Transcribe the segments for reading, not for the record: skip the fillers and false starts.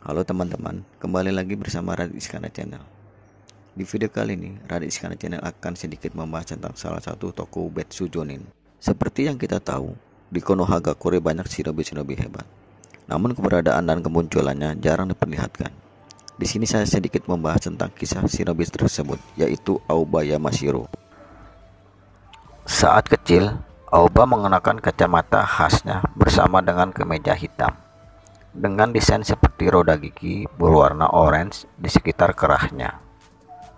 Halo teman-teman, kembali lagi bersama Radit Iskandar Channel. Di video kali ini, Radit Iskandar Channel akan sedikit membahas tentang salah satu tokoh Uetsu Jonin. Seperti yang kita tahu, di Konohagakure banyak shinobi-shinobi hebat. Namun keberadaan dan kemunculannya jarang diperlihatkan. Di sini saya sedikit membahas tentang kisah shinobi tersebut, yaitu Aoba Yamashiro. Saat kecil, Aoba mengenakan kacamata khasnya bersama dengan kemeja hitam dengan desain seperti roda gigi berwarna orange di sekitar kerahnya.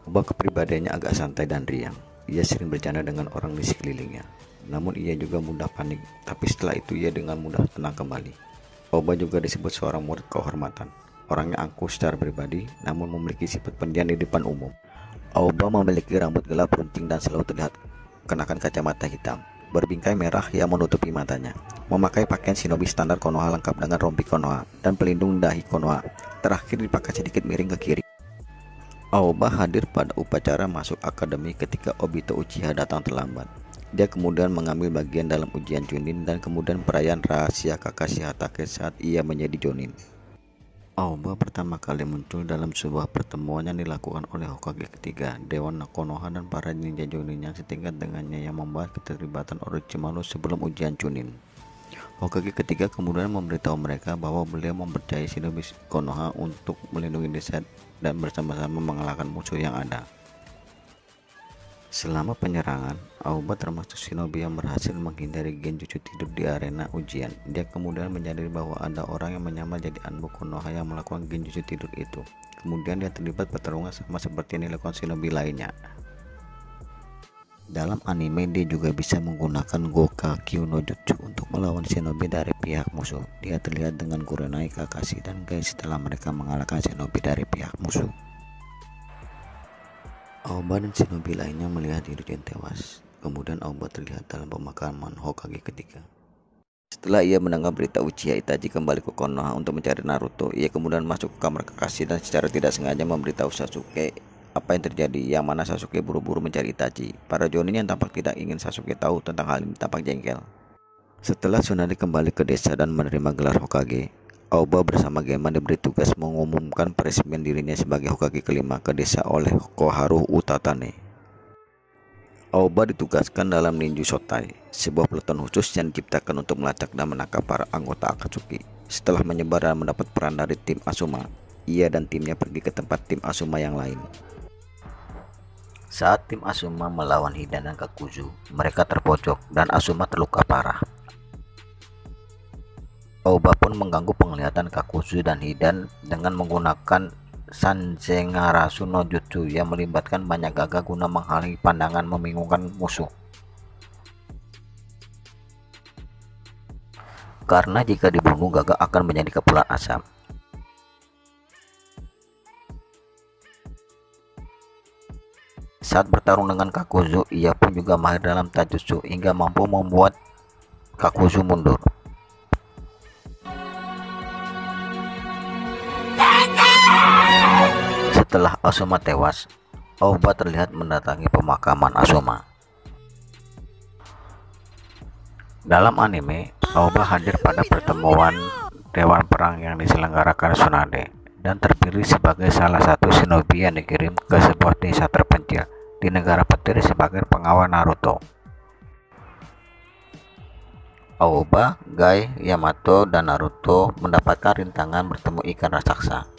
Aoba kepribadiannya agak santai dan riang. Ia sering bercanda dengan orang di sekelilingnya. Namun ia juga mudah panik, tapi setelah itu ia dengan mudah tenang kembali. Aoba juga disebut seorang murid kehormatan. Orangnya angkuh secara pribadi, namun memiliki sifat pendiam di depan umum. Aoba memiliki rambut gelap runcing dan selalu terlihat kenakan kacamata hitam berbingkai merah yang menutupi matanya. Memakai pakaian shinobi standar Konoha lengkap dengan rompi Konoha dan pelindung dahi Konoha. Terakhir dipakai sedikit miring ke kiri. Aoba hadir pada upacara masuk akademi ketika Obito Uchiha datang terlambat. Dia kemudian mengambil bagian dalam ujian Chunin dan kemudian perayaan rahasia Kakashi Hatake saat ia menjadi Jonin. Aoba pertama kali muncul dalam sebuah pertemuan yang dilakukan oleh Hokage ketiga, Dewan Konoha dan para ninja Jonin yang setingkat dengannya yang membahas keterlibatan Orochimaru sebelum ujian Chunin. Hokage ketiga kemudian memberitahu mereka bahwa beliau mempercayai shinobi Konoha untuk melindungi desa dan bersama-sama mengalahkan musuh yang ada. Selama penyerangan, Aoba termasuk shinobi yang berhasil menghindari genjutsu tidur di arena ujian. Dia kemudian menyadari bahwa ada orang yang menyamar jadi Anbo Konoha yang melakukan genjutsu tidur itu. Kemudian dia terlibat pertarungan sama seperti yang dilakukan shinobi lainnya. Dalam anime dia juga bisa menggunakan Gokakyu no Jutsu untuk melawan shinobi dari pihak musuh. Dia terlihat dengan Kurenai Kakashi dan Gai setelah mereka mengalahkan shinobi dari pihak musuh. Aoba dan shinobi lainnya melihat Hiruzen tewas. Kemudian Aoba terlihat dalam pemakaman Hokage ketiga. Setelah ia mendengar berita Uchiha Itachi kembali ke Konoha untuk mencari Naruto, ia kemudian masuk ke kamar Kakashi dan secara tidak sengaja memberitahu Sasuke apa yang terjadi, yang mana Sasuke buru-buru mencari Itachi. Para Jonin yang tampak tidak ingin Sasuke tahu tentang hal ini tampak jengkel. Setelah Tsunade kembali ke desa dan menerima gelar Hokage, Aoba bersama Genma diberi tugas mengumumkan peresmian dirinya sebagai Hokage kelima ke desa oleh Koharu Utatane. Aoba ditugaskan dalam Ninju Shotai, sebuah peleton khusus yang diciptakan untuk melacak dan menangkap para anggota Akatsuki. Setelah menyebar dan mendapat peran dari tim Asuma, ia dan timnya pergi ke tempat tim Asuma yang lain. Saat tim Asuma melawan Hidan dan Kakuzu, mereka terpojok dan Asuma terluka parah. Aoba pun mengganggu penglihatan Kakuzu dan Hidan dengan menggunakan Sanzengarasu no Jutsu yang melibatkan banyak gagak guna menghalangi pandangan membingungkan musuh. Karena jika dibunuh, gagak akan menjadi kepulan asap. Saat bertarung dengan Kakuzu, ia pun juga mahir dalam taijutsu hingga mampu membuat Kakuzu mundur. Setelah Asuma tewas, Aoba terlihat mendatangi pemakaman Asuma. Dalam anime, Aoba hadir pada pertemuan Dewan Perang yang diselenggarakan Tsunade dan terpilih sebagai salah satu shinobi yang dikirim ke sebuah desa terpencil di negara petir sebagai pengawal Naruto. Aoba, Gai, Yamato, dan Naruto mendapatkan rintangan bertemu ikan raksasa.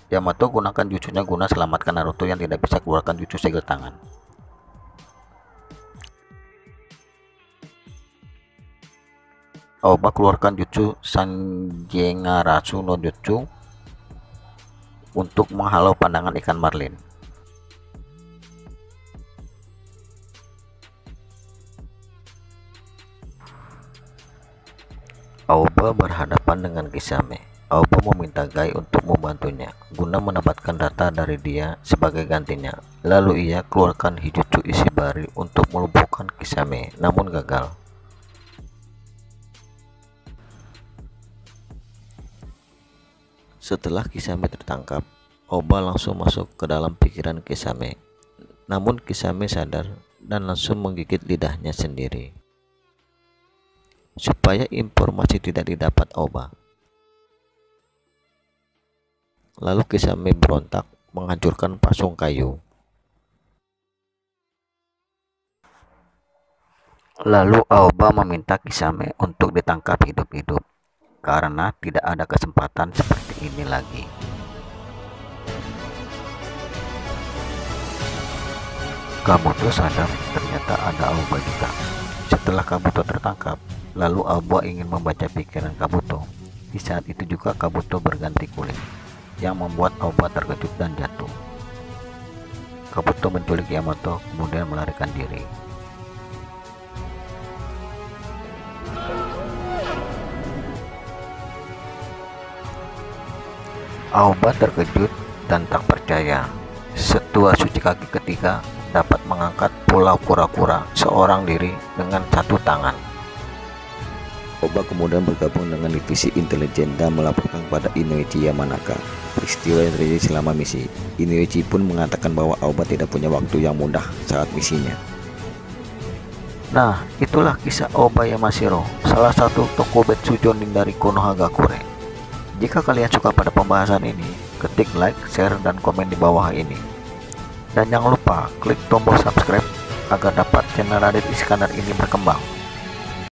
Yamato gunakan jutsunya guna selamatkan Naruto yang tidak bisa keluarkan jutsu segel tangan. Aoba keluarkan jutsu Sanzengarasu no Jutsu untuk menghalau pandangan ikan marlin. Aoba berhadapan dengan Kisame. Aoba meminta Gai untuk membantunya guna mendapatkan data dari dia sebagai gantinya. Lalu ia keluarkan Hijutsu Ishibari untuk melumpuhkan Kisame, namun gagal. Setelah Kisame tertangkap, Aoba langsung masuk ke dalam pikiran Kisame. Namun Kisame sadar dan langsung menggigit lidahnya sendiri. Supaya informasi tidak didapat Aoba, Lalu Kisame berontak menghancurkan pasung kayu. Lalu Aoba meminta Kisame untuk ditangkap hidup-hidup karena tidak ada kesempatan seperti ini lagi. Kabuto sadar ternyata ada Aoba juga. Setelah Kabuto tertangkap, lalu Aoba ingin membaca pikiran Kabuto. Di saat itu juga Kabuto berganti kulit, yang membuat Aoba terkejut dan jatuh. Kabuto menculik Yamato kemudian melarikan diri. Aoba terkejut dan tak percaya. Setua suci kaki ketiga dapat mengangkat pulau kura-kura seorang diri dengan satu tangan. Aoba kemudian bergabung dengan divisi intelijen dan melaporkan kepada Inoichi Yamanaka peristiwa yang terjadi selama misi. Inoichi pun mengatakan bahwa Aoba tidak punya waktu yang mudah saat misinya. Nah, itulah kisah Aoba Yamashiro, salah satu tokoh Betsu Jonin dari Konohagakure. Jika kalian suka pada pembahasan ini, ketik like, share, dan komen di bawah ini. Dan jangan lupa klik tombol subscribe agar dapat channel Radit Iskandar ini berkembang.